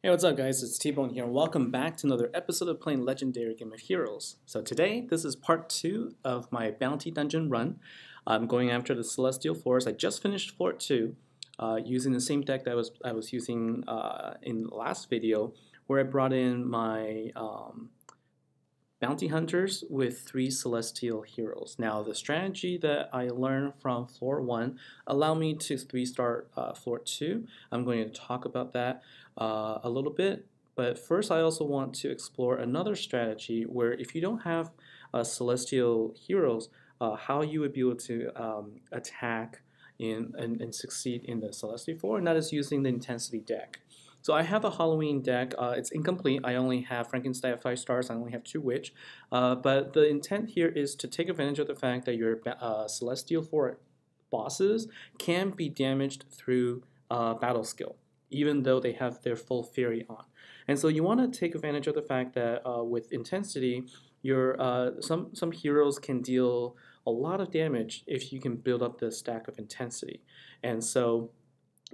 Hey, what's up guys? It's T-Bone here and welcome back to another episode of playing Legendary Game of Heroes. So today, this is part 2 of my Bounty Dungeon run. I'm going after the Celestial Floors. I just finished Floor 2 using the same deck that I was using in the last video, where I brought in my Bounty Hunters with 3 Celestial Heroes. Now, the strategy that I learned from Floor 1 allowed me to 3-star Floor 2. I'm going to talk about that a little bit, but first I also want to explore another strategy where if you don't have Celestial Heroes, how you would be able to attack and succeed in the Celestial Floor, and that is using the Intensity deck. So I have a Halloween deck. It's incomplete. I only have Frankenstein at 5 stars. I only have 2 Witch. But the intent here is to take advantage of the fact that your Celestial Floor bosses can be damaged through battle skill, even though they have their full Fyrion. And so you want to take advantage of the fact that with Intensity, your some heroes can deal a lot of damage if you can build up the stack of Intensity. And so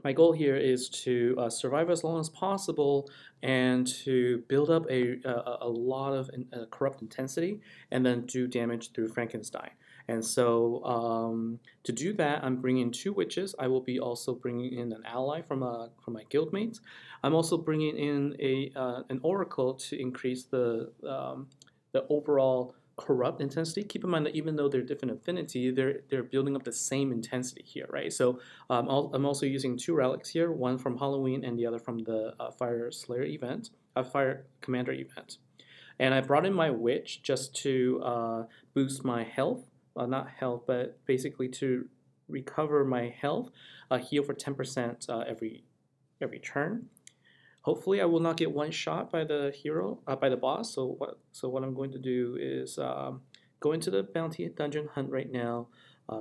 my goal here is to survive as long as possible and to build up a lot of corrupt intensity and then do damage through Frankenstein. And so to do that, I'm bringing 2 witches. I will be also bringing in an ally from my guildmates. I'm also bringing in an oracle to increase the overall corrupt intensity. Keep in mind that even though they're different affinity, they're building up the same intensity here, right? So I'm also using 2 relics here, one from Halloween and the other from the Fire Slayer event, Fire Commander event. And I brought in my Witch just to boost my health, not health, but basically to recover my health, heal for 10% every turn. Hopefully I will not get one shot by the hero, by the boss. So what I'm going to do is go into the bounty dungeon hunt right now,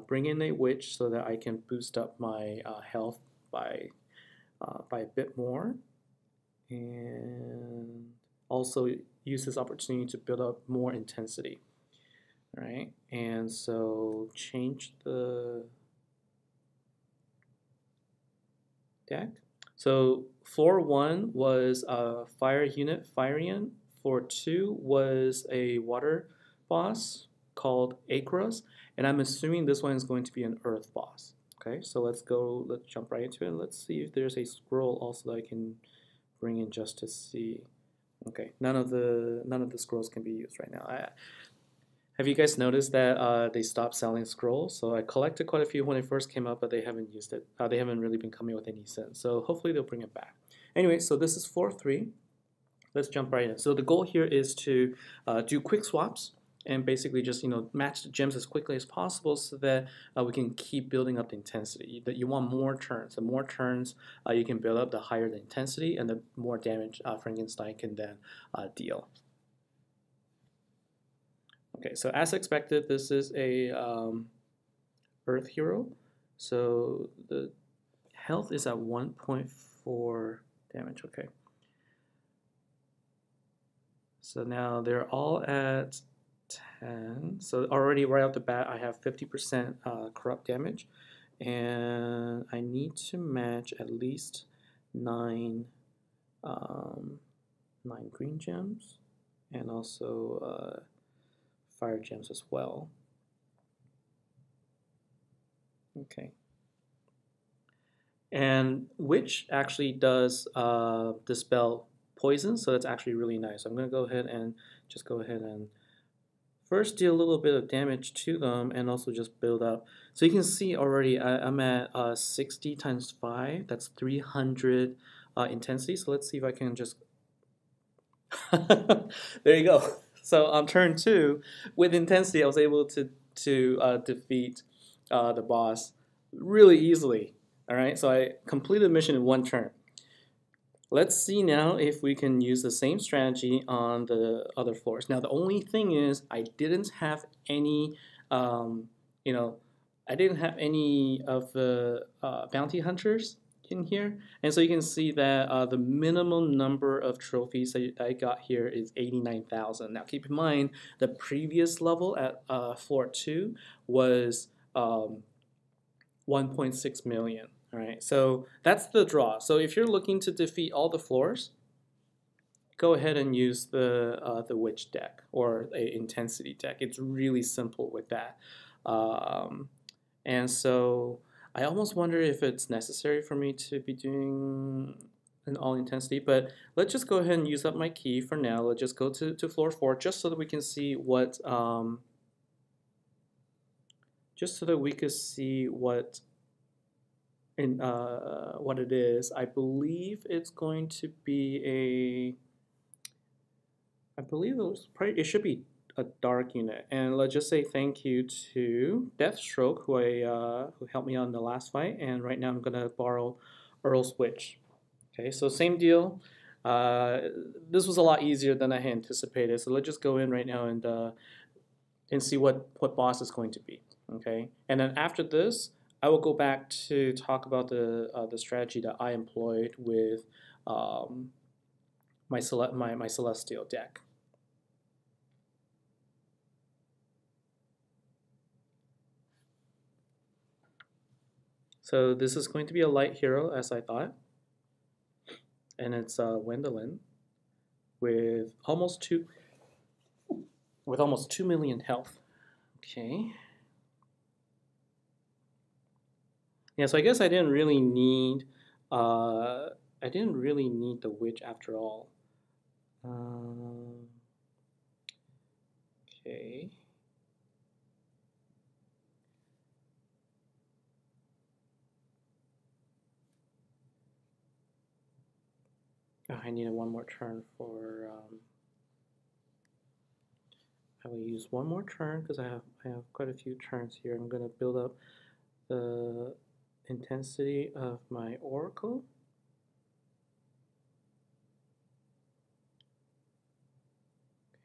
bring in a witch so that I can boost up my health by a bit more, and also use this opportunity to build up more intensity. All right, and so change the deck. So Floor 1 was a fire unit, Fyrion. Floor 2 was a water boss called Aequorus, and I'm assuming this one is going to be an earth boss. Okay, so let's jump right into it. Let's see if there's a scroll also that I can bring in just to see. Okay, none of the scrolls can be used right now. Have you guys noticed that they stopped selling scrolls? So I collected quite a few when it first came up, but they haven't used it. They haven't really been coming with any since. So hopefully they'll bring it back. Anyway, so this is Floor 3. Let's jump right in. So the goal here is to do quick swaps and basically just match the gems as quickly as possible so that we can keep building up the intensity. That you want more turns. The more turns you can build up, the higher the intensity and the more damage Frankenstein can then deal. Okay, so as expected, this is a Earth hero. So the health is at 1.4 damage. Okay. So now they're all at 10. So already right off the bat, I have 50% corrupt damage, and I need to match at least 9 green gems, and also fire gems as well. Okay. And Witch actually does dispel poison, so that's actually really nice. I'm going to go ahead and first deal a little bit of damage to them and also just build up. So you can see already I'm at 60 times 5. That's 300 intensity. So let's see if I can just... There you go. So on turn 2, with intensity, I was able to defeat the boss really easily. All right, so I completed the mission in 1 turn. Let's see now if we can use the same strategy on the other floors. Now the only thing is I didn't have any, I didn't have any of the bounty hunters in here, and so you can see that the minimum number of trophies that I got here is 89,000. Now keep in mind the previous level at Floor 2 was 1.6 million. All right, so that's the draw. So if you're looking to defeat all the floors, go ahead and use the witch deck or a intensity deck. It's really simple with that. And so I almost wonder if it's necessary for me to be doing an all intensity, but let's just go ahead and use up my key for now. Let's just go to floor 4 just so that we can see what what it is. I believe it's going to be it should be a dark unit. And let's just say thank you to Deathstroke, who helped me on the last fight. And right now I'm gonna borrow Earl's Witch. Okay, so same deal. This was a lot easier than I had anticipated. So let's just go in right now and see what boss is going to be. Okay, and then after this, I will go back to talk about the strategy that I employed with my Celestial deck. So this is going to be a light hero, as I thought, and it's Wendolyn with almost 2 million health. Okay. Yeah, so I guess I didn't really need the witch after all. Okay. Oh, I needed one more turn for. I will use one more turn because I have quite a few turns here. I'm gonna build up the intensity of my Oracle.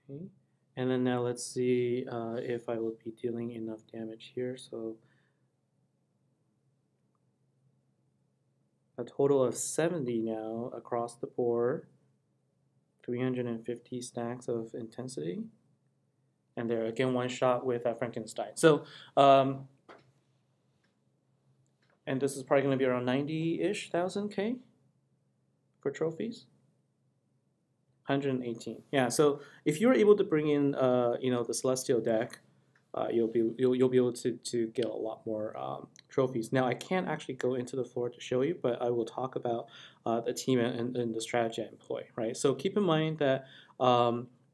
Okay, and then now let's see if I will be dealing enough damage here. So a total of 70 now across the board, 350 stacks of intensity, and there again one shot with Frankenstein. So and this is probably going to be around 90-ish thousand K for trophies. 118. Yeah. So if you're able to bring in, the Celestial deck, you'll be able to get a lot more trophies. Now I can't actually go into the floor to show you, but I will talk about the team and the strategy I employ. Right. So keep in mind that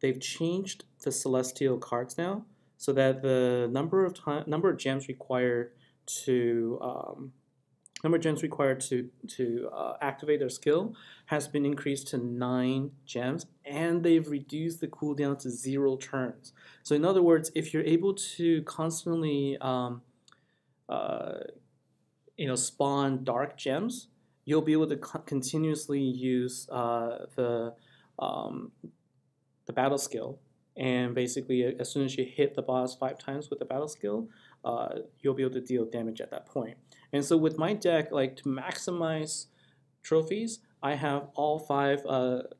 they've changed the Celestial cards now, so that the number of gems required to activate their skill has been increased to 9 gems, and they've reduced the cooldown to 0 turns. So in other words, if you're able to constantly spawn dark gems, you'll be able to continuously use the battle skill, and basically as soon as you hit the boss 5 times with the battle skill, you'll be able to deal damage at that point. And so with my deck, like to maximize trophies, I have all 5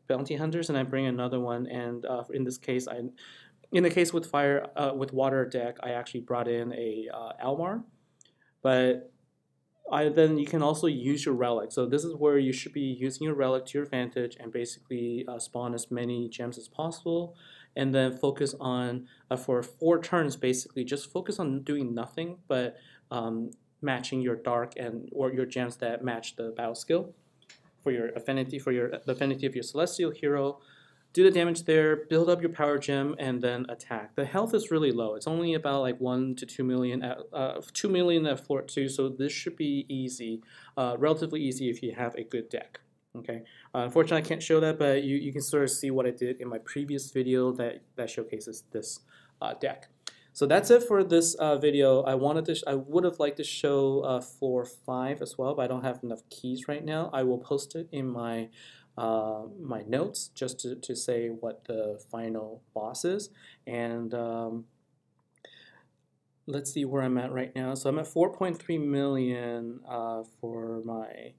bounty hunters, and I bring another one. And in this case, in the case with with water deck, I actually brought in a Almar, but then you can also use your relic. So this is where you should be using your relic to your advantage and basically spawn as many gems as possible, and then focus on for 4 turns basically just focus on doing nothing but matching your dark or your gems that match the battle skill for your affinity the affinity of your Celestial hero. Do the damage there, build up your power gem, and then attack. The health is really low. It's only about like 1 to 2 million 2 million at floor 2, so this should be easy, relatively easy if you have a good deck. Okay. Unfortunately, I can't show that, but you can sort of see what I did in my previous video that showcases this deck. So that's it for this video. I would have liked to show floor 5 as well, but I don't have enough keys right now. I will post it in my my notes just to say what the final boss is. And let's see where I'm at right now. So I'm at 4.3 million for my.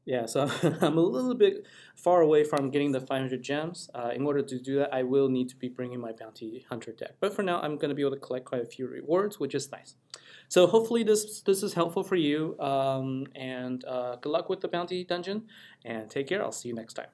Yeah, so I'm a little bit far away from getting the 500 gems. In order to do that, I will need to be bringing my Bounty Hunter deck. But for now, I'm going to be able to collect quite a few rewards, which is nice. So hopefully this is helpful for you. And good luck with the Bounty Dungeon. And take care. I'll see you next time.